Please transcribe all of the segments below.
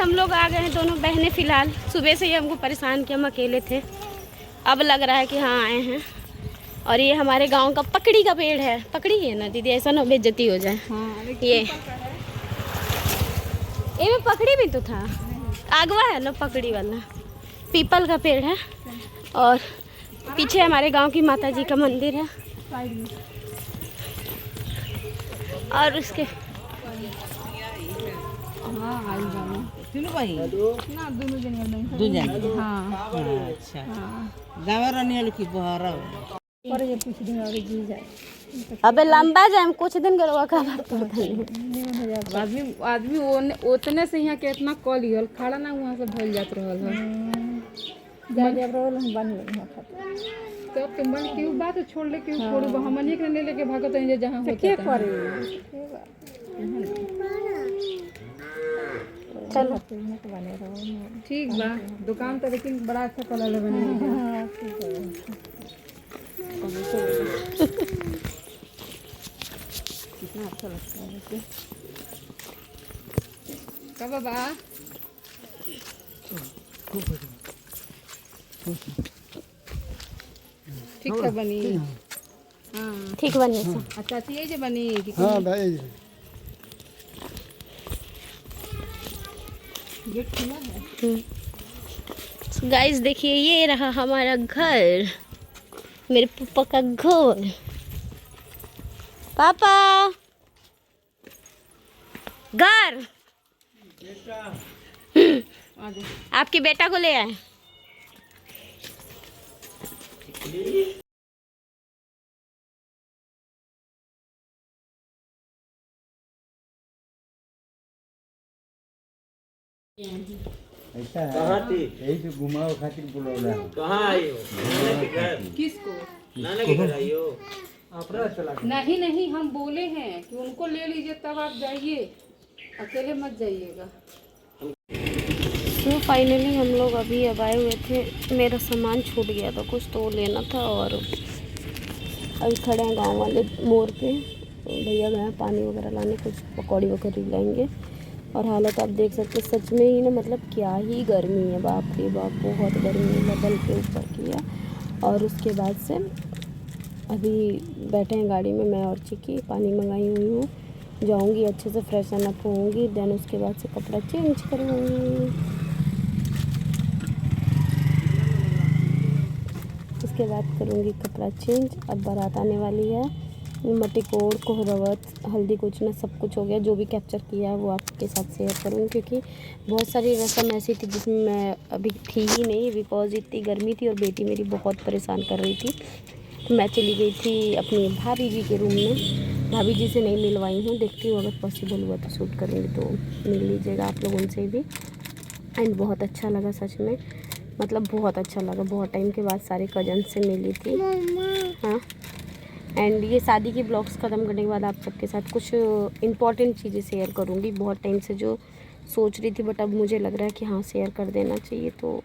हम लोग आ गए हैं दोनों बहनें। फ़िलहाल सुबह से ही हमको परेशान किया, हम अकेले थे। अब लग रहा है कि हाँ आए हैं। और ये हमारे गांव का पकड़ी का पेड़ है। पकड़ी है ना दीदी, ऐसा ना बेइज्जती हो जाए। हाँ, ये में पकड़ी भी तो था, आगवा है ना पकड़ी वाला। पीपल का पेड़ है और पीछे हमारे गांव की माता जी का मंदिर है। और उसके अबे लंबा जाए कुछ दिन करो का आदमी उतने से यहाँ के इतना कॉल लियल खड़ा ना वहाँ से भइल जात रहल है। तो तुम बन क्यों बात छोड़ ले, क्यों छोड़ू हमनी के ले लेके भागत है जहाँ होता है। चलो ठीक बा। दुकान तो लेकिन बड़ा अच्छा कलर है बने। कितना अच्छा लगता है वैसे। कब बाबा ठीक है बनी। हाँ ठीक बनी। अच्छा ये जो बनी। हाँ भाई गेट खुला है। गाइस देखिए ये रहा हमारा घर, मेरे पापा का घर। पापा घर आपके बेटा को ले आए। ऐसा है, यही से घुमाओ खातिर बुलाओ। कहाँ आई हो? नाना के घर। किसको? नाना के घर आई हो? नहीं नहीं, हम बोले हैं कि उनको ले लीजिए तब आप जाइए, अकेले मत जाइएगा। तो फाइनली हम लोग अभी अब आए हुए थे। मेरा सामान छूट गया था कुछ, तो लेना था। और अभी खड़े हैं गांव वाले मोड़ पे। तो भैया गए पानी वगैरह लाने, कुछ पकौड़ी वगैरह लाएंगे। और हालत आप देख सकते, सच में ही ना, मतलब क्या ही गर्मी है, बाप रे बाप, बहुत गर्मी है, लेवल के ऊपर की है। और उसके बाद से अभी बैठे हैं गाड़ी में, मैं और चिक्की। पानी मंगाई हुई हूँ, जाऊँगी अच्छे से फ्रेशन अप होऊंगी, देन उसके बाद से कपड़ा चेंज करूँगी। उसके बाद करूँगी कपड़ा चेंज। अब बारात आने वाली है। मटिकोड़ कोहरवत हल्दी कुचना सब कुछ हो गया। जो भी कैप्चर किया है वो आपके साथ शेयर करूँगी, क्योंकि बहुत सारी रस्म ऐसी थी जिसमें मैं अभी थी ही नहीं, बिकॉज इतनी गर्मी थी और बेटी मेरी बहुत परेशान कर रही थी। तो मैं चली गई थी अपनी भाभी जी के रूम में। भाभी जी से नहीं मिलवाई हूँ, देखती हूँ अगर पॉसिबल हुआ तो शूट करूँगी, तो मिल लीजिएगा आप लोग उनसे भी। एंड बहुत अच्छा लगा सच में, मतलब बहुत अच्छा लगा। बहुत टाइम के बाद सारे कजन से मिली थी। हाँ, एंड ये शादी की ब्लॉग्स ख़त्म करने के बाद आप सबके साथ कुछ इम्पॉर्टेंट चीज़ें शेयर करूँगी। बहुत टाइम से जो सोच रही थी, बट अब मुझे लग रहा है कि हाँ शेयर कर देना चाहिए, तो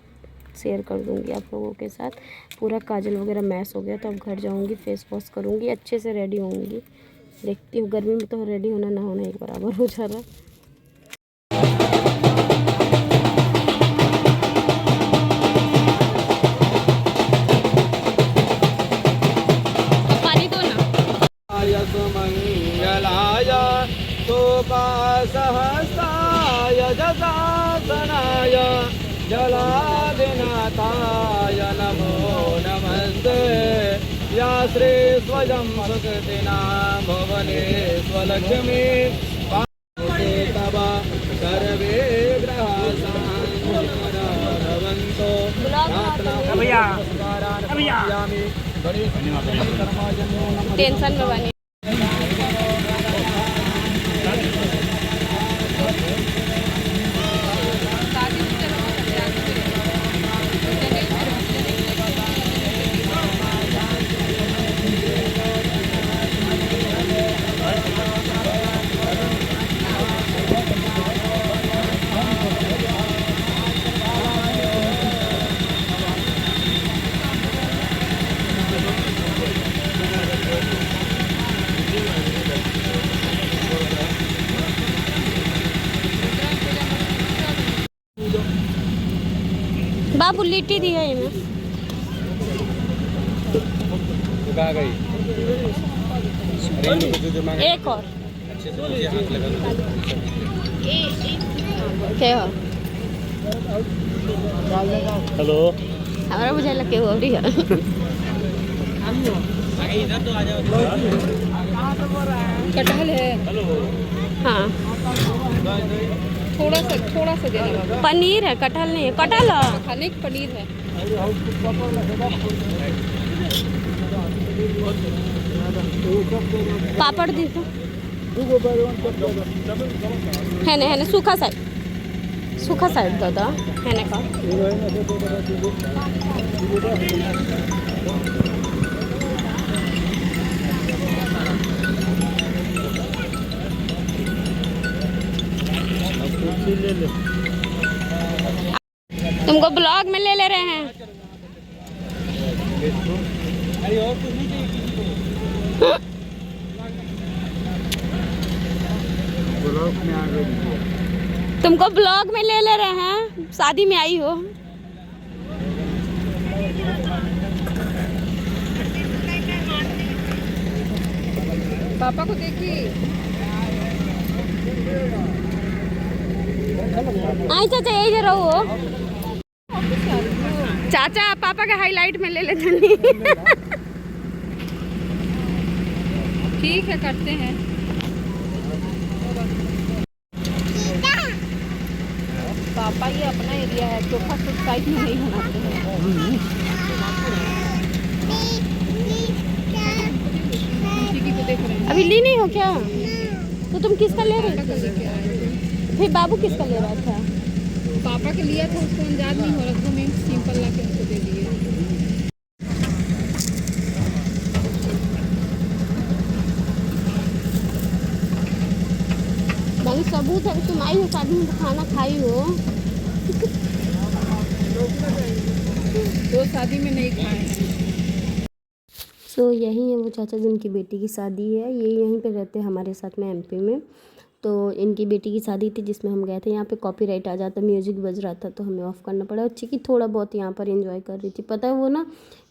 शेयर कर दूँगी आप लोगों के साथ। पूरा काजल वगैरह मैस हो गया, तो अब घर जाऊँगी, फेस वॉश करूँगी, अच्छे से रेडी होंगी। देखती हूँ, गर्मी में तो रेडी होना ना होना एक बराबर हो जा रहा। मंगलाय शोकासहस्राय जसासनाय जलादिनाथाय नमो नमस्ते। या श्री स्वयं सुकृतिनां भुवनेश्वरलक्ष्मी तव सर्वे ग्रहाः भवन्तु। टेंशन में बनी। बाबू लिट्टी दी है इन्हें। कहाँ गई? एक और अच्छे से मुझे हाथ लगा दो। क्या हो? हेलो हमारा मुझे लगे हो रही है। इधर तो आ जाओ। कटहल है, हाँ थोड़ा सा देना बाबा। पनीर है, कटहल नहीं है। कटहल है, खाने की पनीर है। पापड़ दी तो है ने सूखा साइड दो दो है ने का। तुमको ब्लॉग में ले रहे हैं। अरे और कुछ नहीं चाहिए किसी को? ब्लॉक में आ गई। तुमको ब्लॉग में ले रहे हैं, शादी में आई हो। पापा को देखिए। आई चाचा यही रहो। चाचा पापा के हाईलाइट में ले लेते नहीं। ठीक है, करते हैं। पापा ये अपना एरिया है, सोफा सूट साइड में नहीं बनाते हैं। दीदी को देख रहे हैं। अभी ली नहीं हो क्या? तो तुम किसका ले रहे पापा का थे? लेके आए थे। फिर बाबू किसका ले रहा था? पापा के लिया था, उसको अंदाज नहीं हो रहा था, मैं सिंपल ला के उसको दे दिए। बाकी सबूत है कि तुम आई हो शादी में, तो खाना खाई हो। दो शादी में नहीं खाए हैं। सो यही है वो चाचा जिनकी बेटी की शादी है। ये यहीं पे रहते हैं हमारे साथ में एमपी में। तो इनकी बेटी की शादी थी जिसमें हम गए थे। यहाँ पे कॉपीराइट आ जाता, म्यूजिक बज रहा था तो हमें ऑफ़ करना पड़ा। और चिकी थोड़ा बहुत यहाँ पर एंजॉय कर रही थी। पता है वो ना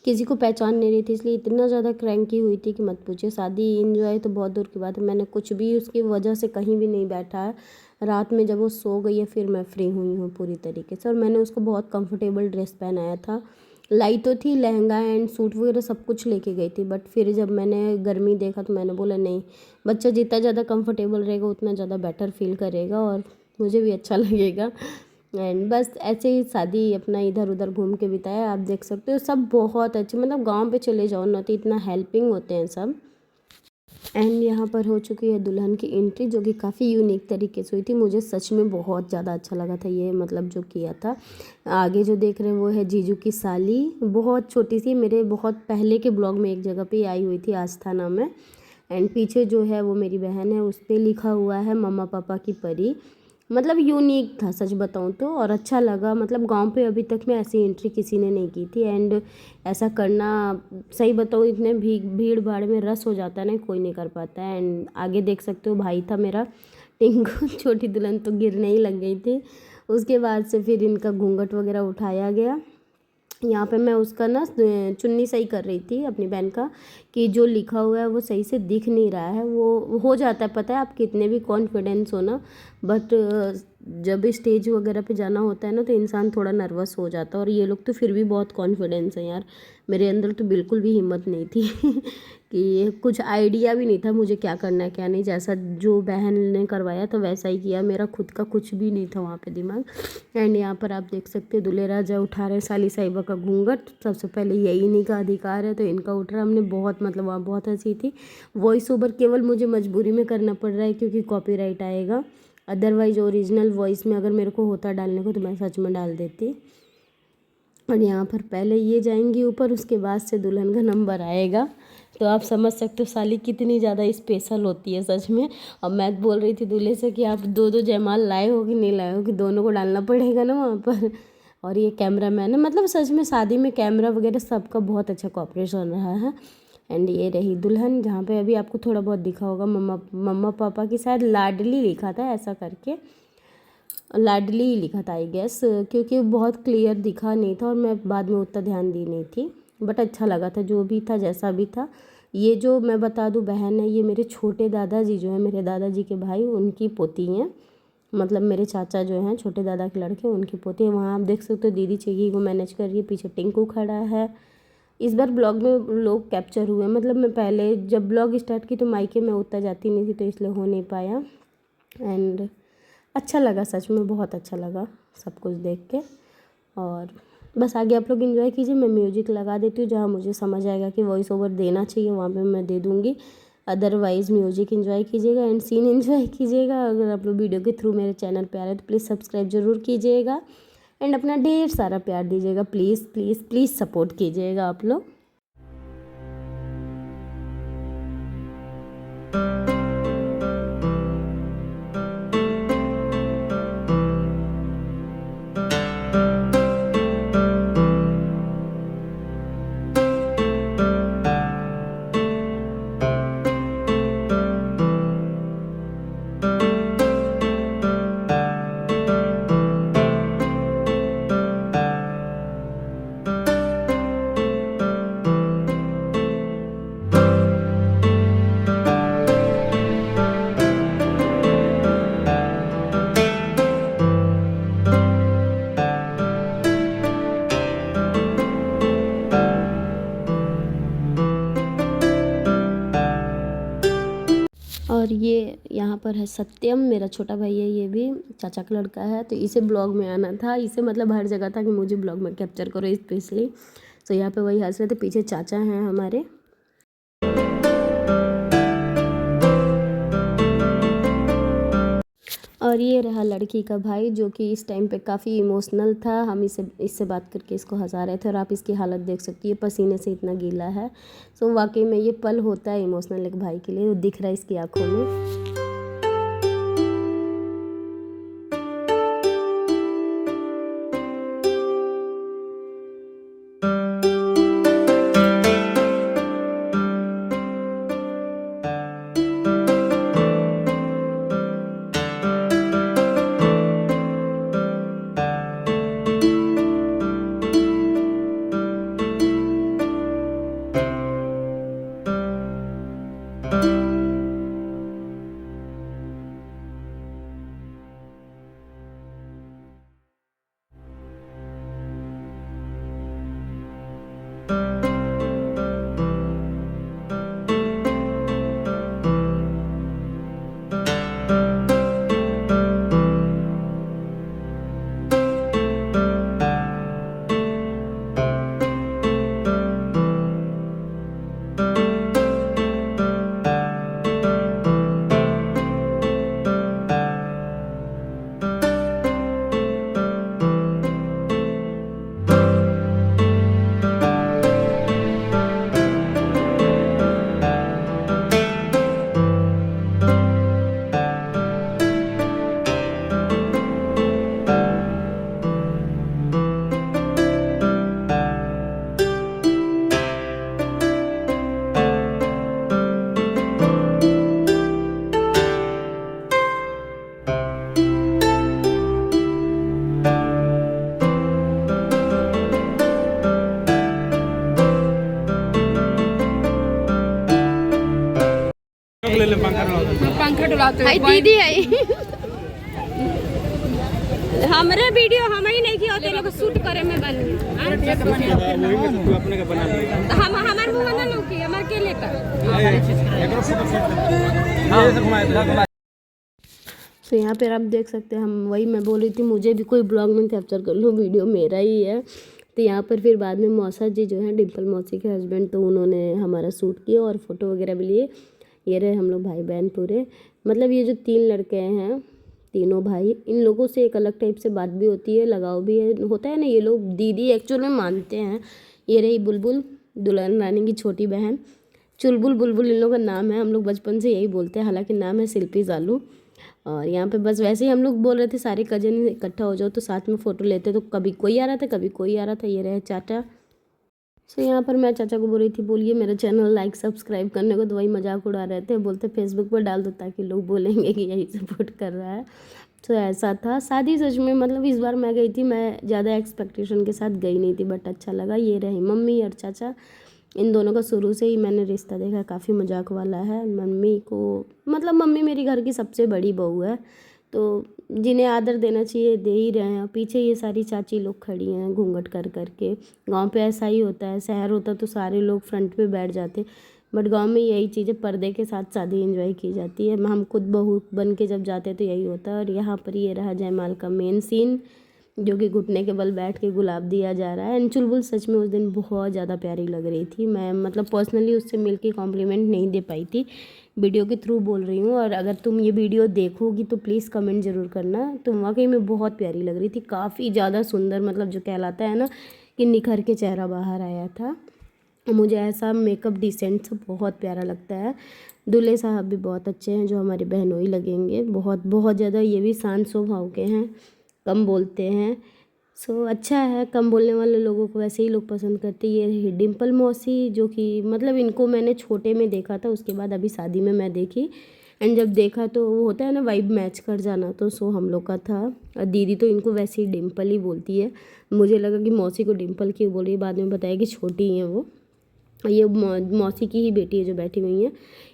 किसी को पहचान नहीं रही थी, इसलिए इतना ज़्यादा क्रैंकी हुई थी कि मत पूछिए। शादी एंजॉय तो बहुत दूर की बात है, मैंने कुछ भी उसकी वजह से कहीं भी नहीं बैठा है। रात में जब वो सो गई है फिर मैं फ्री हुई हूँ पूरी तरीके से। और मैंने उसको बहुत कंफर्टेबल ड्रेस पहनाया था। लाई तो थी, लहंगा एंड सूट वगैरह सब कुछ लेके गई थी, बट फिर जब मैंने गर्मी देखा तो मैंने बोला नहीं, बच्चा जितना ज़्यादा कंफर्टेबल रहेगा उतना ज़्यादा बेटर फील करेगा और मुझे भी अच्छा लगेगा। एंड बस ऐसे ही शादी अपना इधर उधर घूम के बिताया। आप देख सकते हो सब बहुत अच्छे, मतलब गांव पे चले जाओ ना तो इतना हेल्पिंग होते हैं सब। एंड यहाँ पर हो चुकी है दुल्हन की एंट्री, जो कि काफ़ी यूनिक तरीके से हुई थी। मुझे सच में बहुत ज़्यादा अच्छा लगा था ये, मतलब जो किया था। आगे जो देख रहे हैं वो है जीजू की साली, बहुत छोटी सी, मेरे बहुत पहले के ब्लॉग में एक जगह पे आई हुई थी आस्थाना में। एंड पीछे जो है वो मेरी बहन है, उस पर लिखा हुआ है मम्मा पापा की परी। मतलब यूनिक था सच बताऊं तो, और अच्छा लगा। मतलब गांव पे अभी तक में ऐसी एंट्री किसी ने नहीं की थी। एंड ऐसा करना सही बताऊं इतने भीड़ भाड़ में रस हो जाता है ना, कोई नहीं कर पाता है। एंड आगे देख सकते हो भाई था मेरा टिंकू, छोटी दुल्हन तो गिरने ही लग गई थी। उसके बाद से फिर इनका घूंघट वगैरह उठाया गया। यहाँ पे मैं उसका ना चुन्नी सही कर रही थी अपनी बहन का, कि जो लिखा हुआ है वो सही से दिख नहीं रहा है। वो हो जाता है, पता है आप कितने भी कॉन्फिडेंस हो ना, बट जब स्टेज वगैरह पे जाना होता है ना तो इंसान थोड़ा नर्वस हो जाता है। और ये लोग तो फिर भी बहुत कॉन्फिडेंस है यार, मेरे अंदर तो बिल्कुल भी हिम्मत नहीं थी कि कुछ आइडिया भी नहीं था मुझे क्या करना है क्या नहीं। जैसा जो बहन ने करवाया था वैसा ही किया, मेरा खुद का कुछ भी नहीं था वहाँ पे दिमाग। एंड यहाँ पर आप देख सकते हैं दूल्हे राजा उठा रहे साली साहिबा का घूंघट। सबसे पहले यही इन्हीं का अधिकार है तो इनका उठ रहा। हमने बहुत मतलब वहाँ बहुत हंसी थी। वॉइस ओवर केवल मुझे मजबूरी में करना पड़ रहा है क्योंकि कॉपीराइट आएगा, अदरवाइज ओरिजिनल वॉइस में अगर मेरे को होता डालने को तो मैं सच में डाल देती। और यहाँ पर पहले ये जाएंगी ऊपर, उसके बाद से दुल्हन का नंबर आएगा। तो आप समझ सकते हो साली कितनी ज़्यादा स्पेशल होती है सच में। और मैं बोल रही थी दूल्हे से कि आप दो जयमाल लाए हो कि नहीं लाए हो, कि दोनों को डालना पड़ेगा ना वहाँ पर। और ये कैमरा मैन है, मतलब सच में शादी में कैमरा वगैरह सबका बहुत अच्छा कॉपरेशन रहा है। एंड ये रही दुल्हन, जहाँ पे अभी आपको थोड़ा बहुत दिखा होगा मम्मा पापा की शायद लाडली लिखा था ऐसा करके। लाडली ही लिखा था आई गेस, क्योंकि बहुत क्लियर दिखा नहीं था और मैं बाद में उतना ध्यान दी नहीं थी। बट अच्छा लगा था, जो भी था जैसा भी था। ये जो मैं बता दूं बहन है, ये मेरे छोटे दादाजी जो है, मेरे दादाजी के भाई, उनकी पोती हैं। मतलब मेरे चाचा जो हैं, छोटे दादा के लड़के, उनकी पोती है। वहाँ आप देख सकते हो दीदी चाहिए को मैनेज कर रही है, पीछे टिंकू खड़ा है। इस बार ब्लॉग में लोग कैप्चर हुए, मतलब मैं पहले जब ब्लॉग स्टार्ट की तो मायके में उतना जाती नहीं थी, तो इसलिए हो नहीं पाया। एंड अच्छा लगा, सच में बहुत अच्छा लगा सब कुछ देख के। और बस आगे आप लोग एंजॉय कीजिए। मैं म्यूजिक लगा देती हूँ, जहाँ मुझे समझ आएगा कि वॉइस ओवर देना चाहिए वहाँ पे मैं दे दूँगी। अदरवाइज़ म्यूजिक एंजॉय कीजिएगा एंड सीन एंजॉय कीजिएगा। अगर आप लोग वीडियो के थ्रू मेरे चैनल पे आ रहे हैं तो प्लीज़ सब्सक्राइब ज़रूर कीजिएगा एंड अपना ढेर सारा प्यार दीजिएगा। प्लीज़ प्लीज़ प्लीज़ सपोर्ट कीजिएगा आप लोग। और ये यहाँ पर है सत्यम, मेरा छोटा भाई है, ये भी चाचा का लड़का है। तो इसे ब्लॉग में आना था, इसे मतलब हर जगह था कि मुझे ब्लॉग में कैप्चर करो स्पेशली। तो यहाँ पे वही हंस रहे थे, पीछे चाचा हैं हमारे। और ये रहा लड़की का भाई, जो कि इस टाइम पे काफ़ी इमोशनल था। हम इससे बात करके इसको हंसा रहे थे और आप इसकी हालत देख सकती है, पसीने से इतना गीला है। सो वाकई में ये पल होता है इमोशनल एक भाई के लिए, वो दिख रहा है इसकी आंखों में। पंखा डुलाते हाय दीदी है हमरे वीडियो हम ही नहीं किया, लोग शूट करे में बन अपने का बना लिया। हम हमार मुंह ना लौकी हमार के लेकर। तो यहाँ पर आप देख सकते हैं, हम वही मैं बोल रही थी मुझे भी कोई ब्लॉग में कैप्चर कर लूँ, वीडियो मेरा ही है। तो यहाँ पर फिर बाद में मौसा जी जो है डिम्पल मौसी के हस्बैंड, तो उन्होंने हमारा शूट किया और फ़ोटो वगैरह भी लिए। ये रहे हम लोग भाई बहन पूरे, मतलब ये जो 3 लड़के हैं, तीनों भाई, इन लोगों से एक अलग टाइप से बात भी होती है, लगाव भी है, होता है ना। ये लोग दीदी एक्चुअल में मानते हैं। ये रही बुलबुल, दुल्हन रानी की छोटी बहन, चुलबुल बुलबुल इन लोगों का नाम है। हम लोग बचपन से यही बोलते हैं, हालांकि नाम है शिल्पी जालू। और यहाँ पे बस वैसे ही हम लोग बोल रहे थे सारे कजन इकट्ठा हो जाओ तो साथ में फ़ोटो लेते, तो कभी कोई आ रहा था कभी कोई आ रहा था। ये रहे चाचा। सो यहाँ पर मैं चाचा को बोल रही थी, बोलिए मेरा चैनल लाइक सब्सक्राइब करने को, तो वही मजाक उड़ा रहे थे, बोलते फेसबुक पर डाल दो ताकि लोग बोलेंगे कि यही सपोर्ट कर रहा है। तो ऐसा था। शादी सच में मतलब इस बार मैं गई थी, मैं ज़्यादा एक्सपेक्टेशन के साथ गई नहीं थी, बट अच्छा लगा। ये रही मम्मी और चाचा, इन दोनों का शुरू से ही मैंने रिश्ता देखा, काफ़ी मजाक वाला है। मम्मी को मतलब मम्मी मेरी घर की सबसे बड़ी बहू है, तो जिन्हें आदर देना चाहिए दे ही रहे हैं। पीछे ये सारी चाची लोग खड़ी हैं घूंघट कर करके। गांव पे ऐसा ही होता है, शहर होता तो सारे लोग फ्रंट पे बैठ जाते, बट गांव में यही चीज़ें पर्दे के साथ शादी एंजॉय की जाती है। हम खुद बहू बन के जब जाते हैं तो यही होता है। और यहाँ पर ये रहा जयमाल का मेन सीन, जो कि घुटने के बल बैठ के गुलाब दिया जा रहा है। एंड चुलबुल सच में उस दिन बहुत ज़्यादा प्यारी लग रही थी। मैं मतलब पर्सनली उससे मिल के कॉम्प्लीमेंट नहीं दे पाई थी, वीडियो के थ्रू बोल रही हूँ। और अगर तुम ये वीडियो देखोगी तो प्लीज़ कमेंट ज़रूर करना। तुम वाकई में बहुत प्यारी लग रही थी, काफ़ी ज़्यादा सुंदर, मतलब जो कहलाता है ना कि निखर के चेहरा बाहर आया था। मुझे ऐसा मेकअप डिसेंट से बहुत प्यारा लगता है। दूल्हे साहब भी बहुत अच्छे हैं, जो हमारे बहनोई लगेंगे, बहुत बहुत ज़्यादा। ये भी शांत स्वभाव के हैं, कम बोलते हैं। सो अच्छा है, कम बोलने वाले लोगों को वैसे ही लोग पसंद करते हैं। ये रही डिम्पल मौसी, जो कि मतलब इनको मैंने छोटे में देखा था, उसके बाद अभी शादी में मैं देखी। एंड जब देखा तो वो होता है ना वाइब मैच कर जाना, तो सो हम लोग का था। और दीदी तो इनको वैसे ही डिम्पल ही बोलती है। मुझे लगा कि मौसी को डिम्पल क्यों बोल रही है, बाद में बताया कि छोटी हैं वो। ये मौसी की ही बेटी है जो बैठी हुई हैं।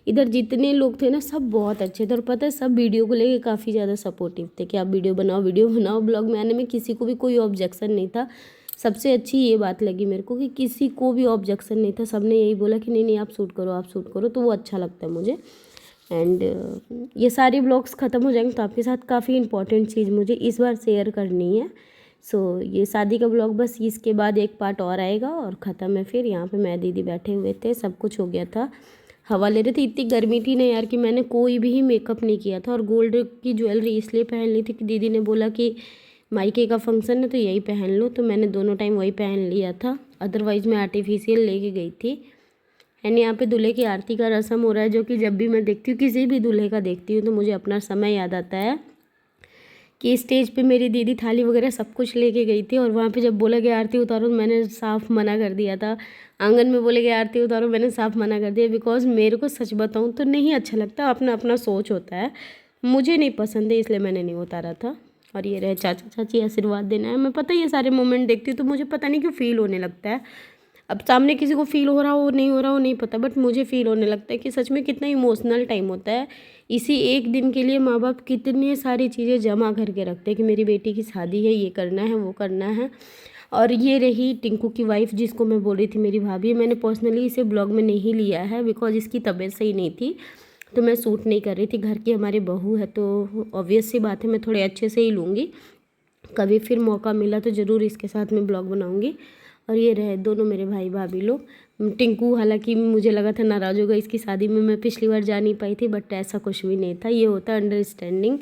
इधर जितने लोग थे ना सब बहुत अच्छे थे, और पता है सब वीडियो को लेके काफ़ी ज़्यादा सपोर्टिव थे कि आप वीडियो बनाओ। ब्लॉग में आने में किसी को भी कोई ऑब्जेक्शन नहीं था। सबसे अच्छी ये बात लगी मेरे को कि किसी को भी ऑब्जेक्शन नहीं था, सबने यही बोला कि नहीं आप शूट करो, तो वो अच्छा लगता है मुझे। एंड ये सारी ब्लॉग्स ख़त्म हो जाएंगे तो आपके साथ काफ़ी इंपॉर्टेंट चीज़ मुझे इस बार शेयर करनी है। सो ये शादी का ब्लॉग बस इसके बाद एक पार्ट और आएगा और ख़त्म है। फिर यहाँ पे मैं दीदी बैठे हुए थे, सब कुछ हो गया था, हवा ले रहे थे। इतनी गर्मी थी ना यार कि मैंने कोई भी मेकअप नहीं किया था। और गोल्ड की ज्वेलरी इसलिए पहन ली थी कि दीदी ने बोला कि मायके का फंक्शन है तो यही पहन लो, तो मैंने दोनों टाइम वही पहन लिया था। अदरवाइज़ मैं आर्टिफिशियल लेके गई थी। एंड यहाँ पे दूल्हे की आरती का रस्म हो रहा है, जो कि जब भी मैं देखती हूँ किसी भी दूल्हे का देखती हूँ तो मुझे अपना समय याद आता है कि स्टेज पे मेरी दीदी थाली वगैरह सब कुछ लेके गई थी। और वहाँ पे जब बोला गया आरती उतारो, मैंने साफ मना कर दिया था। आंगन में बोले गया आरती उतारो, मैंने साफ मना कर दिया, बिकॉज मेरे को सच बताऊँ तो नहीं अच्छा लगता। अपना अपना सोच होता है, मुझे नहीं पसंद है, इसलिए मैंने नहीं उतारा था। और ये रहे चाचा चाची आशीर्वाद देना है। मैं पता है ये सारे मोमेंट देखती हूँ तो मुझे पता नहीं क्यों फील होने लगता है। अब सामने किसी को फील हो रहा हो नहीं हो रहा हो नहीं पता, बट मुझे फील होने लगता है कि सच में कितना इमोशनल टाइम होता है। इसी एक दिन के लिए माँ बाप कितनी सारी चीज़ें जमा करके रखते हैं कि मेरी बेटी की शादी है, ये करना है, वो करना है। और ये रही टिंकू की वाइफ, जिसको मैं बोल रही थी मेरी भाभी। मैंने पर्सनली इसे ब्लॉग में नहीं लिया है बिकॉज इसकी तबीयत सही नहीं थी, तो मैं शूट नहीं कर रही थी। घर की हमारी बहू है तो ऑब्वियस सी बात है मैं थोड़े अच्छे से ही लूँगी। कभी फिर मौका मिला तो ज़रूर इसके साथ मैं ब्लॉग बनाऊँगी। और ये रहे दोनों मेरे भाई भाभी लोग। टिंकू हालांकि मुझे लगा था नाराज़ होगा इसकी शादी में, मैं पिछली बार जा नहीं पाई थी, बट ऐसा कुछ भी नहीं था। ये होता है अंडरस्टैंडिंग।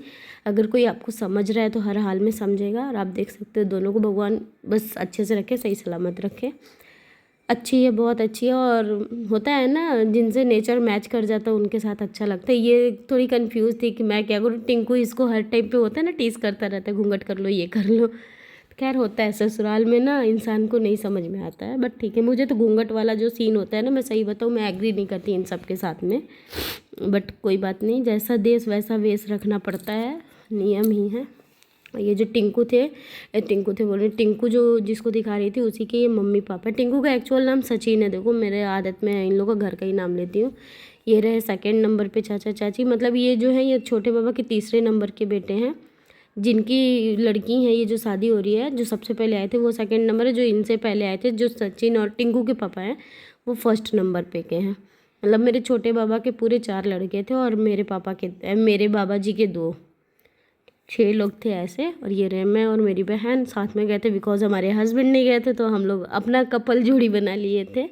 अगर कोई आपको समझ रहा है तो हर हाल में समझेगा। और आप देख सकते हो दोनों को भगवान बस अच्छे से रखे, सही सलामत रखे। अच्छी है, बहुत अच्छी है। और होता है ना जिनसे नेचर मैच कर जाता है उनके साथ अच्छा लगता है। ये थोड़ी कंफ्यूज थी कि मैं क्या करूँ। टिंकू इसको हर टाइम पे होता है ना टीज़ करता रहता है, घूंघट कर लो, ये कर लो। खैर होता है ससुराल में ना, इंसान को नहीं समझ में आता है, बट ठीक है। मुझे तो घूंघट वाला जो सीन होता है ना, मैं सही बताऊँ मैं एग्री नहीं करती इन सब के साथ में, बट कोई बात नहीं, जैसा देश वैसा वेश रखना पड़ता है, नियम ही है। ये जो टिंकू थे बोल रहे, टिंकू जो जिसको दिखा रही थी उसी के ये मम्मी पापा। टिंकू का एक्चुअल नाम सचिन है। देखो मेरे आदत में इन लोगों का घर का ही नाम लेती हूँ। ये रहे सेकंड नंबर पे चाचा चाची, मतलब ये जो है ये छोटे बाबा के तीसरे नंबर के बेटे हैं, जिनकी लड़की है। ये जो शादी हो रही है, जो सबसे पहले आए थे वो सेकंड नंबर है। जो इनसे पहले आए थे, जो सचिन और टिंकू के पापा हैं, वो फर्स्ट नंबर पे के हैं। मतलब मेरे छोटे बाबा के पूरे 4 लड़के थे और मेरे बाबा जी के 2, 6 लोग थे ऐसे। और ये रहे मैं और मेरी बहन साथ में गए थे, बिकॉज हमारे हस्बैंड नहीं गए थे तो हम लोग अपना कपल जोड़ी बना लिए थे।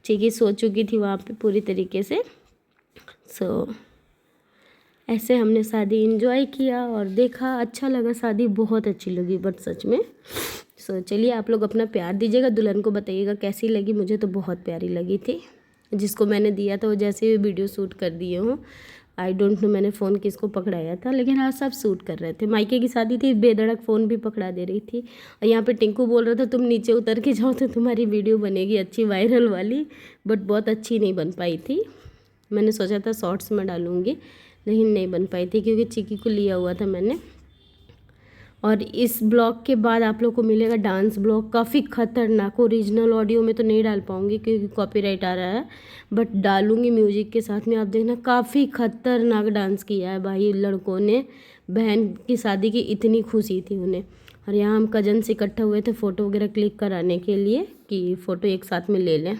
ठीक है, सो चुकी थी वहाँ पे पूरी तरीके से। सो ऐसे हमने शादी एंजॉय किया और देखा, अच्छा लगा, शादी बहुत अच्छी लगी बट सच में। सो चलिए आप लोग अपना प्यार दीजिएगा, दुल्हन को बताइएगा कैसी लगी। मुझे तो बहुत प्यारी लगी थी, जिसको मैंने दिया था वो जैसे वीडियो शूट कर दिए हूँ। आई डोंट नो मैंने फ़ोन किसको पकड़ाया था, लेकिन हाँ सब शूट कर रहे थे। मायके की शादी थी, बेधड़क फ़ोन भी पकड़ा दे रही थी। और यहाँ पे टिंकू बोल रहा था तुम नीचे उतर के जाओ तो तुम्हारी वीडियो बनेगी अच्छी वायरल वाली, बट बहुत अच्छी नहीं बन पाई थी। मैंने सोचा था शॉर्ट्स में डालूँगी, लेकिन नहीं बन पाई थी क्योंकि चिक्की को लिया हुआ था मैंने। और इस ब्लॉग के बाद आप लोग को मिलेगा डांस ब्लॉग, काफ़ी ख़तरनाक। ओरिजिनल ऑडियो में तो नहीं डाल पाऊँगी क्योंकि कॉपीराइट आ रहा है, बट डालूँगी म्यूजिक के साथ में। आप देखना काफ़ी ख़तरनाक डांस किया है भाई लड़कों ने। बहन की शादी की इतनी खुशी थी उन्हें। और यहाँ हम कजन से इकट्ठा हुए थे फ़ोटो वगैरह क्लिक कराने के लिए कि फ़ोटो एक साथ में ले लें।